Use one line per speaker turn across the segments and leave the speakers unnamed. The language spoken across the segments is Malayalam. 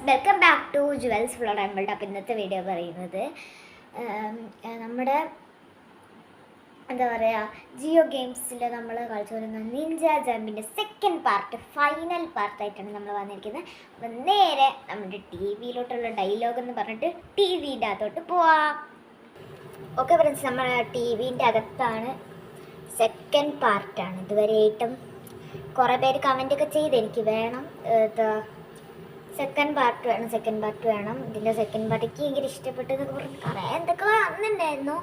Welcome back to jewels floor നമ്മളുടെ അപ്പം ഇന്നത്തെ വീഡിയോ പറയുന്നത് നമ്മുടെ എന്താ പറയുക ജിയോ ഗെയിംസിൽ നമ്മൾ കളിച്ചു വരുന്ന നിഞ്ച ജമ്പിൻ്റെ സെക്കൻഡ് പാർട്ട് ഫൈനൽ പാർട്ടായിട്ടാണ് നമ്മൾ വന്നിരിക്കുന്നത്. അപ്പം നേരെ നമ്മുടെ ടി വിയിലോട്ടുള്ള ഡയലോഗ് എന്ന് പറഞ്ഞിട്ട് ടി വിൻ്റെ അകത്തോട്ട് പോവാം. ഓക്കെ ഫ്രണ്ട്സ്, നമ്മൾ ടി വിൻ്റെ അകത്താണ്. സെക്കൻഡ് പാർട്ടാണ്. ഇതുവരെയായിട്ടും കുറേ പേര് കമൻ്റൊക്കെ ചെയ്ത് എനിക്ക് വേണം സെക്കൻഡ് പാർട്ട് വേണം. ഇതിൻ്റെ സെക്കൻഡ് പാർട്ടിക്ക് ഭയങ്കര ഇഷ്ടപ്പെട്ടെന്നൊക്കെ പറഞ്ഞ് കുറേ എന്തൊക്കെ വന്നിട്ടുണ്ടായിരുന്നു.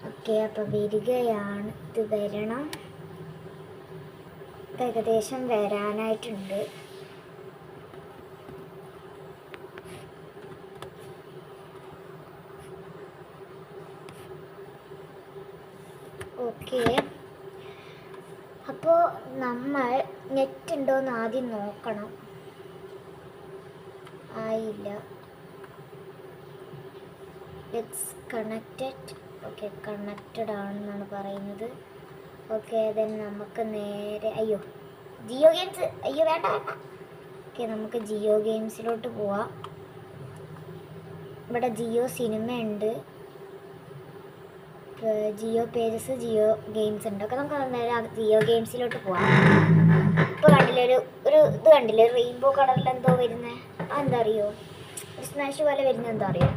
ഓക്കെ, അപ്പോൾ വരികയാണ്. ഇത് വരണം, ഏകദേശം വരാനായിട്ടുണ്ട്. ഓക്കെ, അപ്പോൾ നമ്മൾ നെറ്റ് ഉണ്ടോയെന്ന് ആദ്യം നോക്കണം. ആയില്ല. It's connected. ഓക്കെ, കണക്റ്റഡ് ആണെന്നാണ് പറയുന്നത്. ഓക്കെ, ദെൻ നമുക്ക് നേരെ ജിയോ ഗെയിംസ് വേണ്ട. ഓക്കെ, നമുക്ക് ജിയോ ഗെയിംസിലോട്ട് പോവാം. ഇവിടെ ജിയോ സിനിമ ഉണ്ട്, ജിയോ പേജസ്, ജിയോ ഗെയിംസ് ഉണ്ട്. ഒക്കെ നമുക്ക് നേരെ ജിയോ ഗെയിംസിലോട്ട് പോവാം. ഇപ്പോൾ കണ്ടില്ലേ ഒരു ഇത് കണ്ടില്ലേ, റെയിൻബോ കളറിൽ എന്തോ വരുന്നത്, എന്താ അറിയോ, ഒരു സ്നാഷ് പോലെ വരുന്നത് എന്താ അറിയോ?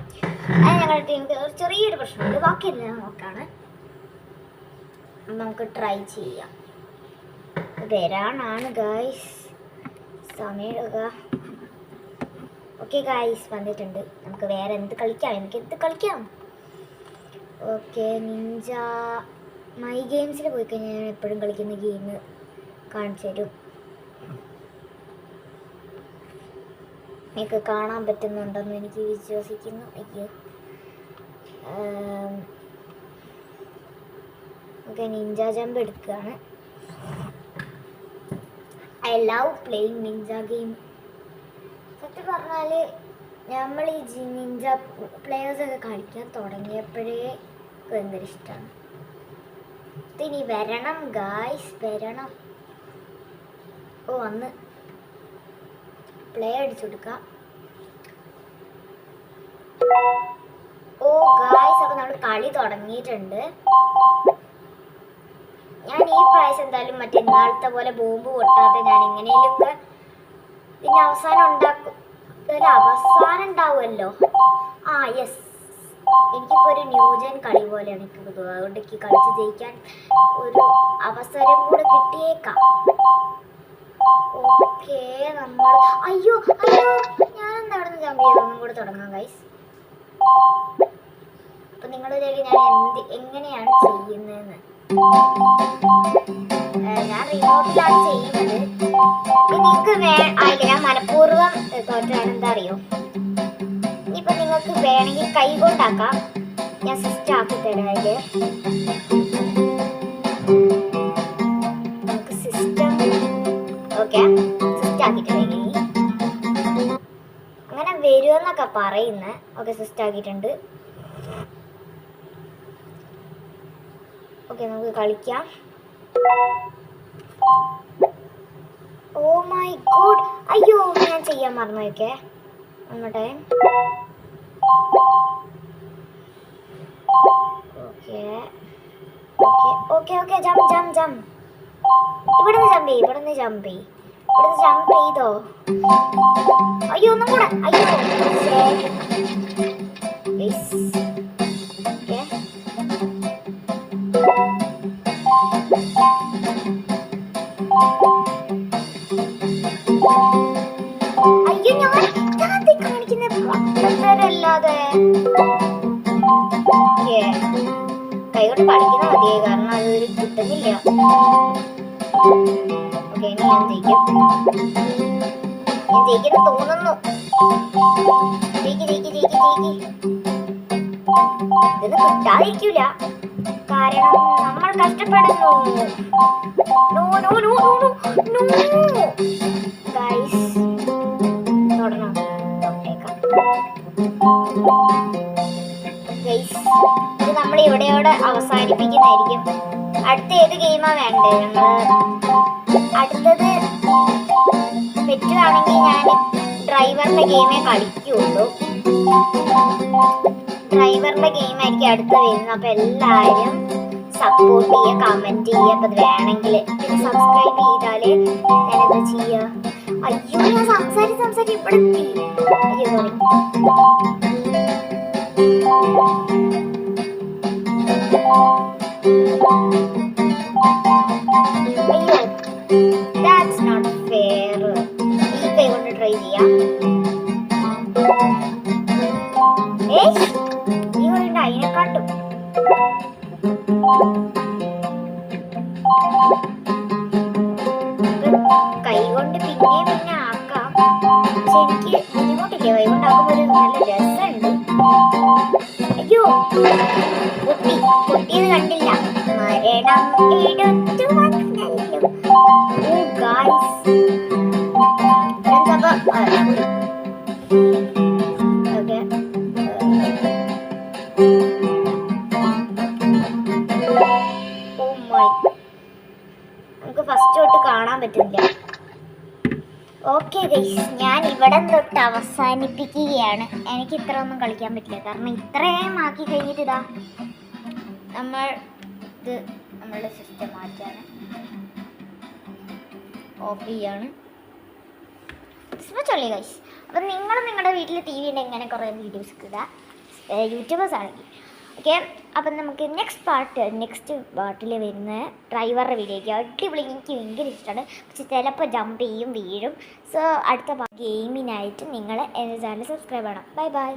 അത് ഞങ്ങളുടെ ടീമിൽ ഒരു ചെറിയൊരു പ്രശ്നമുണ്ട്. ബാക്കിയെല്ലാം നോക്കാണ്. നമുക്ക് ട്രൈ ചെയ്യാം. വരാനാണ് ഗായ്സ്, സമയമെടുക്കുക. ഓക്കെ ഗായ്സ്, വന്നിട്ടുണ്ട്. നമുക്ക് വേറെ എന്ത് കളിക്കാം? എനിക്ക് എന്ത് കളിക്കാം? ഓക്കെ, നിഞ്ച മൈ ഗെയിംസിൽ പോയി കഴിഞ്ഞാൽ ഞാൻ എപ്പോഴും കളിക്കുന്ന ഗെയിം കാണിച്ചു തരും. എനിക്ക് കാണാൻ പറ്റുന്നുണ്ടെന്ന് എനിക്ക് വിശ്വസിക്കുന്നു. ഓക്കെ, നിഞ്ച ജമ്പ് എടുക്കുകയാണ്. I love playing Ninja game. സത്യം പറഞ്ഞാൽ നമ്മൾ ഈ നിഞ്ച പ്ലെയേഴ്സൊക്കെ കളിക്കാൻ തുടങ്ങിയപ്പോഴേ ഭയങ്കര ഇഷ്ടമാണ്. ഇനി വരണം ഗായ്സ്, വരണം. വന്ന് പ്ലേ അടിച്ചു കൊടുക്കാം. ഗായ്സ്, അപ്പോൾ നമ്മൾ കളി തുടങ്ങിയിട്ടുണ്ട്. ഞാൻ ഈ പ്രാവശ്യം എന്തായാലും മറ്റേ ഇന്നാളത്തെ പോലെ ബോംബ് പൊട്ടാതെ ഞാൻ എങ്ങനെയൊക്കെ പിന്നെ അവസാനം ഉണ്ടാക്കും. ഒരു അവസാനം ഉണ്ടാവുമല്ലോ. യെസ്, എനിക്കിപ്പോൾ ഒരു ന്യൂജൻ കളി പോലെയാണ് എനിക്ക് തോന്നുന്നത്. അതുകൊണ്ട് എനിക്ക് കളിച്ച് ജയിക്കാൻ ഒരു അവസരം കൂടെ കിട്ടിയേക്കാം. ഓക്കെ, നമ്മൾ ഞാൻ എന്താ അവിടെ നിന്ന് ജമ്പ് ചെയ്തൊന്നും കൂടെ തുടങ്ങാം ഗൈസ്. അപ്പം നിങ്ങളിലേക്ക് ഞാൻ എങ്ങനെയാണ് ചെയ്യുന്നതെന്ന് ഞാൻ റിമോട്ടിലാണ് ചെയ്യുന്നത്. നിങ്ങൾക്ക് ഞാൻ മനഃപൂർവ്വം തോറ്റാണ്. എന്താ അറിയോ, ഇനിയിപ്പോൾ നിങ്ങൾക്ക് വേണമെങ്കിൽ കൈ കൊണ്ടാക്കാം. ഞാൻ സിസ്റ്റം ആക്കി തരാം. നമുക്ക് സിസ്റ്റം സിസ്റ്റം ആക്കിയിട്ടുണ്ട്. അങ്ങനെ വരുമെന്നൊക്കെ പറയുന്നത്. ഓക്കെ, സിസ്റ്റം ആക്കിയിട്ടുണ്ട്. ഓക്കെ, നമുക്ക് കളിക്കാം. ഓ മൈ ഗോഡ്, ഞാൻ ചെയ്യാൻ മറന്നു. ഓക്കെ, നമ്മുടെ ഓക്കെ ജമ്പ് ഇവിടുന്ന് ജമ്പ് ചെയ്തോ. ഒന്നും കൂടെ. ഞാൻ കാണിക്കുന്നല്ലാതെ കൈകൊണ്ട് കളിക്കുന്ന മതിയെ, കാരണം അതൊരു കിട്ടുന്നില്ല. ഓക്കെ, ഇനി ഞാൻ ജയിക്കുന്നു തോന്നുന്നു. ഇതൊന്നും കിട്ടാതിരിക്കൂല, കാരണം നമ്മൾ കഷ്ടപ്പെടുന്നു. ഗൈസ്, തുടങ്ങാം. ഇത് നമ്മൾ ഇവിടെയോടെ അവസാനിപ്പിക്കുന്നതായിരിക്കും. അടുത്ത ഏത് ഗെയിമാണ് വേണ്ടത്? ഞങ്ങൾ അടുത്തത് പറ്റുവാണെങ്കിൽ ഞാൻ ഡ്രൈവറിന്റെ ഗെയിമേ കളിക്കുള്ളൂ. ഡ്രൈവറിന്റെ ഗെയിം ആയിരിക്കും അടുത്ത് വരുന്നത്. അപ്പൊ എല്ലാവരും സപ്പോർട്ട് ചെയ്യുക, കമന്റ് ചെയ്യുക. അപ്പൊ അത് വേണമെങ്കിൽ പിന്നെ സബ്സ്ക്രൈബ് ചെയ്താല് ഞാനെന്താ ചെയ്യുക? അയ്യോ ഞാൻ സംസാരിച്ച് ഇവിടെ എത്തി. അയ്യോ സോറി. അയ്യോ ദാറ്റ്സ് നോട്ട് ഫെയർ. ഈ കൈ കൊണ്ട് ട്രൈ ചെയ്യാം. ഈ കൊണ്ട് അതിനെക്കാട്ടും കൈ കൊണ്ട് പിന്നെ ആക്കാം. പക്ഷെ എനിക്ക് ബുദ്ധിമുട്ടില്ല. കൈ കൊണ്ടാക്കുമ്പോ ഒരു നല്ല രസമുണ്ട്. അയ്യോ പൊട്ടിയത് കണ്ടില്ല. മരണം എടുത്തു വന്നല്ലോ. ഓ ഗായ്സ് ഓക്കെ. ഓ മൈ, നമുക്ക് ഫസ്റ്റ് തൊട്ട് കാണാൻ പറ്റില്ല. ഓക്കെ ഗൈസ്, ഞാൻ ഇവിടെ തൊട്ട് അവസാനിപ്പിക്കുകയാണ്. എനിക്ക് ഇത്ര ഒന്നും കളിക്കാൻ പറ്റില്ല, കാരണം ഇത്രയും ആക്കി കഴിഞ്ഞിട്ട് ഇതാ നമ്മളുടെ സിസ്റ്റം മാറ്റാണ്, ഓഫ് ചെയ്യാണ്. ചൊല്ലി ഗൈസ്. അപ്പം നിങ്ങൾ നിങ്ങളുടെ വീട്ടിൽ ടി വി ഉണ്ടെങ്കിൽ ഇങ്ങനെ കുറേ വീഡിയോസ് ഇടുക, യൂട്യൂബേഴ്സ് ആണെങ്കിൽ. ഓക്കെ, അപ്പം നമുക്ക് നെക്സ്റ്റ് പാർട്ടിൽ വരുന്ന ഡ്രൈവറുടെ വീഡിയോയ്ക്ക് അടിപൊളി. എനിക്ക് ഭയങ്കര ഇഷ്ടമാണ്. പക്ഷെ ചിലപ്പോൾ ജമ്പ് ചെയ്യും, വീഴും. സോ അടുത്ത ഗെയിമിനായിട്ട് നിങ്ങൾ എൻ്റെ ചാനൽ സബ്സ്ക്രൈബ് ചെയ്യണം. Bye bye.